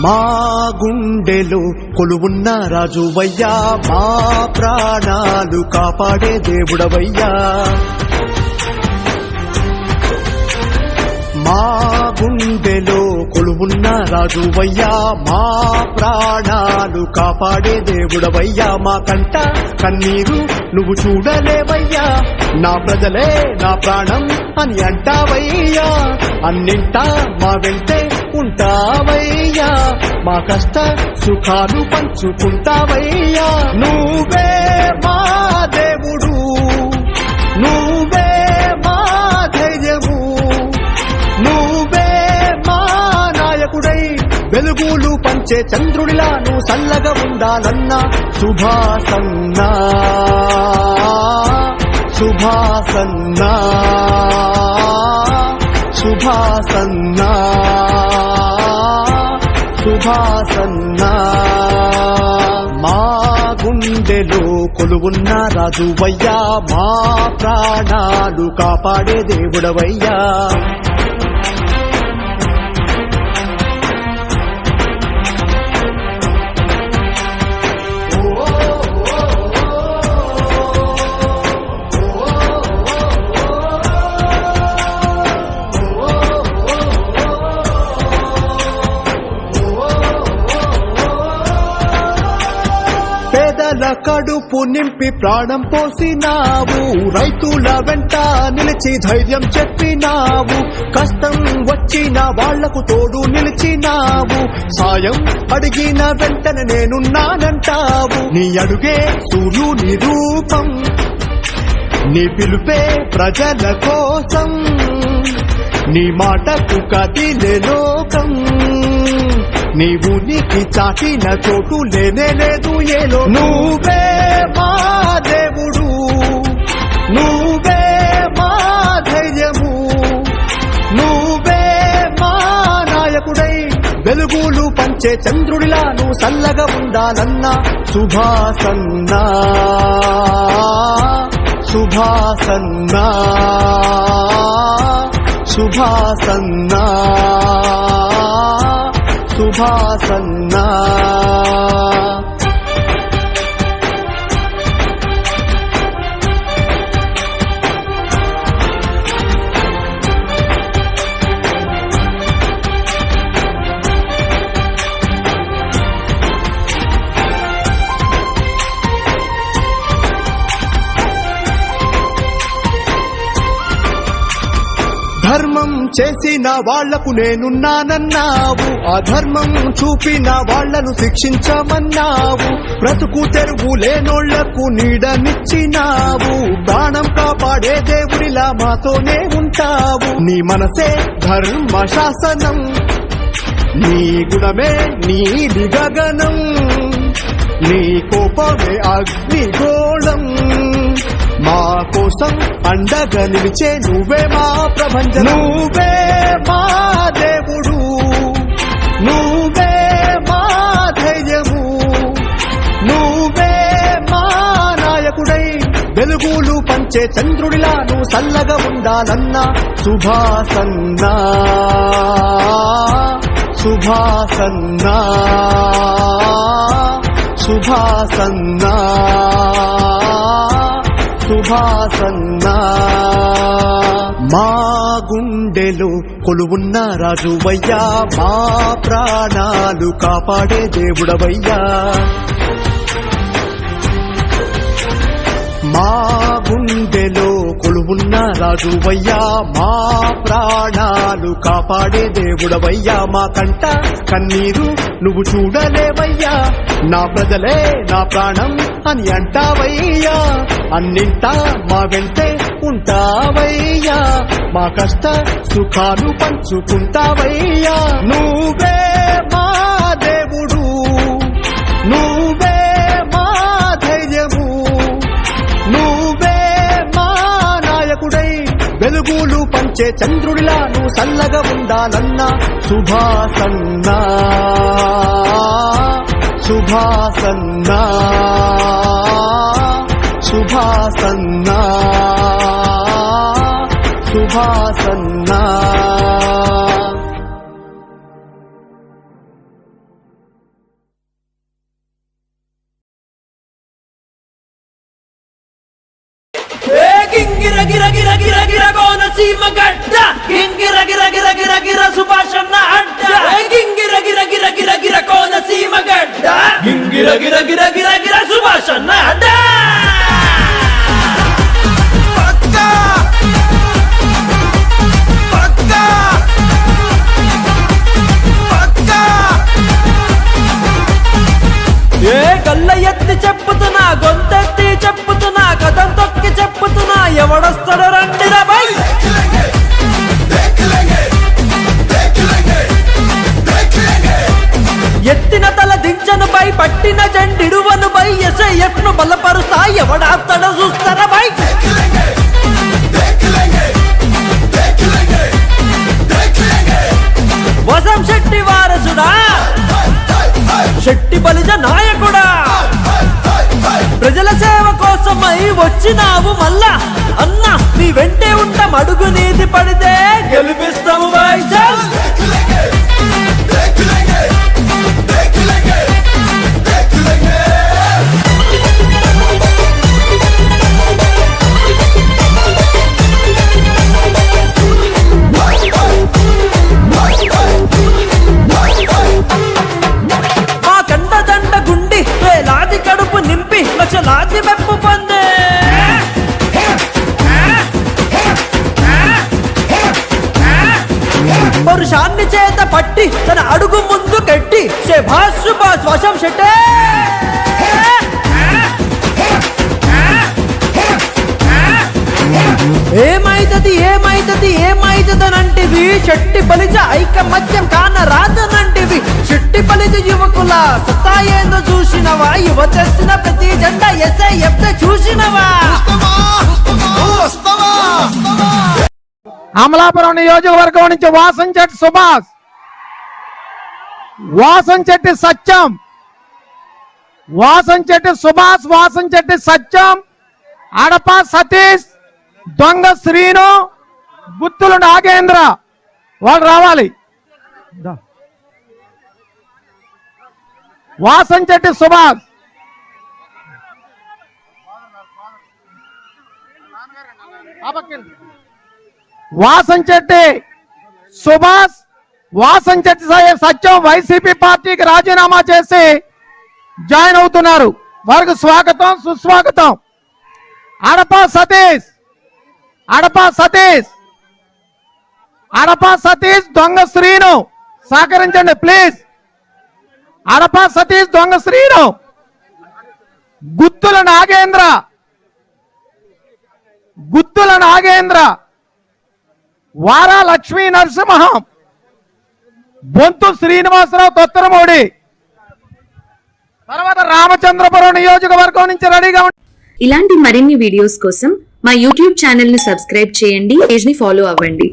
మా గుండెలో కొలువున్న రాజువయ్యా, మా ప్రాణాలు కాపాడే దేవుడవయ్యా. మా గుండెలో కొలువున్న రాజువయ్యా, మా ప్రాణాలు కాపాడే దేవుడవయ్యా. మా కంట కన్నీరు నువ్వు చూడలేవయ్యా, నా ప్రజలే నా ప్రాణం అని అంటావయ్యా. అన్నింటా మా వెంటే ఉంటావయ్యా, మా కష్ట సుఖాలు పంచుకుంటావయ్యా. నువ్వే మా దేవుడు, నువ్వే మా ధైర్యము, నువ్వే మా నాయకుడై వెలుగులు పంచే చంద్రుడిలా నువ్వు చల్లగా ఉండాలన్నా. శుభాసన్నా శుభాసన్నా శుభాసన్నా శుభాసన్నా. మా గుండెలో కొలువున్న రాజువయ్యా, మా ప్రాణాలు కాపాడే దేవుడవయ్యా. పేదల కడుపు నింపి ప్రాణం పోసినావు, రైతుల వెంట నిలిచి ధైర్యం చెప్పినావు. కష్టం వచ్చిన వాళ్లకు తోడు నిలిచినావు, సాయం అడిగిన వెంటనే నేనున్నానంటావు. నీ అడుగే సూర్యుని రూపం, నీ పిలుపే ప్రజల కోసం, నీ మాటకు కదిలే లోకం. నీవు నీకి చాటిన చోటు లేనే లేదు ఏలో. నువ్వే మా దేవుడు, నువ్వే మా ధైర్యము, నువ్వే మా నాయకుడై వెలుగులు పంచే చంద్రుడిలా నువ్వు చల్లగా ఉండాలన్నా. శుభాసన్నా శుభాసన్నా శుభాసన్నా శుభాసన్నా. ధర్మం చేసిన వాళ్లకు నేనున్నానన్నావు, అధర్మం చూపిన వాళ్లను శిక్షించమన్నావు. బ్రతుకు తెరువు లేనోళ్లకు నీడనిచ్చినావు, ప్రాణం కాపాడే దేవుడిలా మాతోనే ఉంటావు. నీ మనసే ధర్మ శాసనం, నీ గుణమే నీలి గగనం, నీ కోపమే అగ్నిగోళం. మా కోసం అండగా నిలిచే నువ్వే మా ప్రభంజనం. నువ్వే మా దేవుడు, నువ్వే మా ధైర్యము, నువ్వే మా నాయకుడై వెలుగులు పంచే చంద్రుడిలా నువ్వు చల్లగా ఉండాలన్నా. శుభాసన్నా శుభాసన్నా శుభాసన్నా శుభాసన్నా. మా గుండెలో కొలువున్న రాజువయ్యా, మా ప్రాణాలు కాపాడే దేవుడవయ్యా. మా గుండెలో కొలువున్న రాజువయ్యా, మా ప్రాణాలు కాపాడే దేవుడవయ్యా. మా కంట కన్నీరు నువ్వు చూడలేవయ్యా, నా ప్రజలే నా ప్రాణం అని అంటావయ్యా. అన్నింటా మా వెంటే ఉంటావయ్యా, మా కష్ట సుఖాలు పంచుకుంటావయ్యా. నువ్వే మా దేవుడు, నువ్వే మా ధైర్యము, నువ్వే మా నాయకుడై వెలుగులు పంచే చంద్రుడిలా నువ్వు చల్లగా ఉండాలన్నా. శుభాసన్నా శుభాసన్నా శుభాసన్నా శుభాసన్నా. గింగిర గిర గిర గిర గిర కోనసీమ గడ్డ గింగిర గిర గిర గిర గిర సుభాషన్న అడ్డ గింగిర గిర గిర గిర గిర కోనసీమ గడ్డ గింగిర గిర గిర గిర గిర సుభాషన్న అడ్డ ఏ గల్ల ఎత్తి చెప్పుతున్నా గొంతెత్తి చెప్పుతున్నా కథం తొక్కి చెప్పుతున్నా ఎవడొస్తాడు రండిరా బై ఎత్తిన తల దించను బై పట్టిన జెండిడువను బై ఎస్ఐఎఫ్ ను బలపరుస్తా ఎవడాస్తాడో చూస్తారా బై వసం శెట్టి వారసుడా శెట్టి బలిజ నాయకుడా ప్రజల సేవ కోసమై వచ్చినావు మళ్ళా అన్న నీ వెంటే ఉంటాం అడుగు నీది పడితే గెలిపిస్తాము బాయ్చల్ లక్షలాది మెప్పు పొందే పరుషాన్ని చేత పట్టి తన అడుగు ముందు కట్టి శభాష్ సుభాష్ వశం శెట్టే ఏమైతది ఏమైతది ఏమైతదనంటివి శెట్టి బలిజ ఐకమత్యం కాన రాదనంటివి శెట్టి బలిజ యువకుల సత్తా ఏందో చూసినవా యువతెత్తిన ప్రతి జెండా ఎస్ఐఎఫ్ చూసినవా అమలాపురం నియోజకవర్గం నుంచి వాసంచెట్టి సుభాష్, వాసంచెట్టి సత్యం, వాసంచెట్టి సుభాష్, వాసంచెట్టి సత్యం, అడప సతీష్, దొంగ శ్రీను, గుత్తులు నాగేంద్ర వాళ్ళు రావాలి. వాసంచెట్టి సుభాష్, వాసంచెట్టి సుభాష్, వాసంచెట్టి సత్యం వైసీపీ పార్టీకి రాజీనామా చేసి జాయిన్ అవుతున్నారు. వారికి స్వాగతం సుస్వాగతం. అడప సతీష్, అడప సతీష్, అడప సతీష్, దొంగ శ్రీను సహకరించండి ప్లీజ్. అడప సతీష్, దొంగ శ్రీను, గుత్తుల నాగేంద్ర, గుత్తుల నాగేంద్ర, వారా లక్ష్మీ నరసింహం, బొంతు శ్రీనివాసరావు తొత్తరమూడి, తర్వాత రామచంద్రపురం నియోజకవర్గం నుంచి రెడీగా. ఇలాంటి మరిన్ని వీడియోస్ కోసం మా యూట్యూబ్ ఛానల్ ని సబ్స్క్రైబ్ చేయండి, పేజ్ ని ఫాలో అవ్వండి.